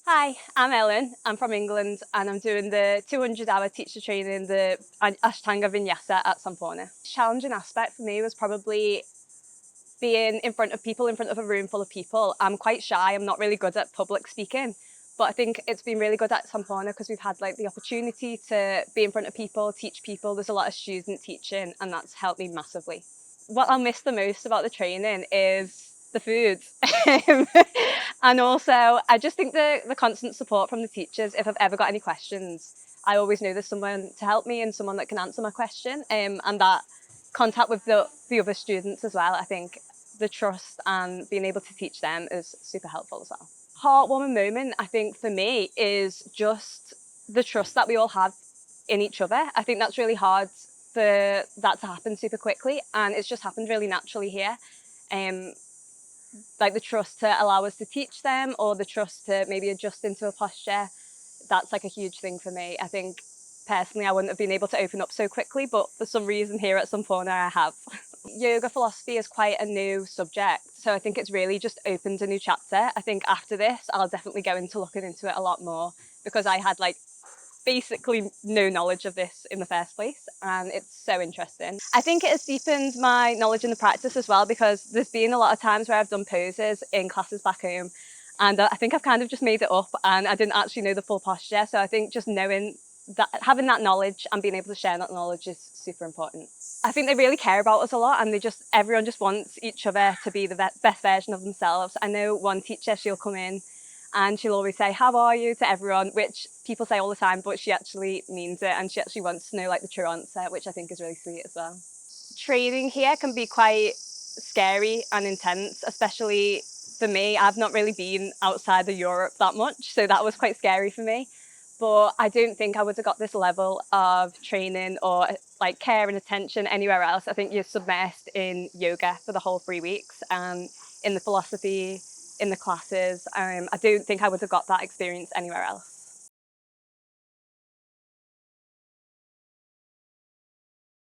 Hi, I'm Ellen. I'm from England and I'm doing the 200-hour teacher training, the Ashtanga Vinyasa at Sampoorna. Challenging aspect for me was probably being in front of people, in front of a room full of people. I'm quite shy, I'm not really good at public speaking, but I think it's been really good at Sampoorna because we've had the opportunity to be in front of people, teach people. There's a lot of student teaching and that's helped me massively. What I'll miss the most about the training is the food. And also, I just think the constant support from the teachers. If I've ever got any questions, I always know there's someone to help me and someone that can answer my question. And that contact with the other students as well. I think the trust and being able to teach them is super helpful as well. Heartwarming moment, I think for me, is just the trust that we all have in each other. I think that's really hard for that to happen super quickly, and it's just happened really naturally here. Um, the trust to allow us to teach them, or the trust to maybe adjust into a posture, that's a huge thing for me. I think personally I wouldn't have been able to open up so quickly, but for some reason here at Sampoorna I have. Yoga philosophy is quite a new subject, so I think it's really just opened a new chapter. I think after this I'll definitely go into looking into it a lot more, because I had basically no knowledge of this in the first place, and it's so interesting. I think it has deepened my knowledge in the practice as well, because there's been a lot of times where I've done poses in classes back home and I think I've kind of just made it up and I didn't actually know the full posture. So I think just knowing that, having that knowledge and being able to share that knowledge is super important. I think they really care about us a lot, and everyone just wants each other to be the best version of themselves. I know one teacher, she'll come in and she'll always say, "How are you?" to everyone, which people say all the time, but she actually means it and she actually wants to know the true answer, which I think is really sweet as well. Training here can be quite scary and intense, especially for me. I've not really been outside of Europe that much, so that was quite scary for me. But I don't think I would have got this level of training or care and attention anywhere else. I think you're submersed in yoga for the whole 3 weeks and in the philosophy, in the classes. I don't think I would have got that experience anywhere else.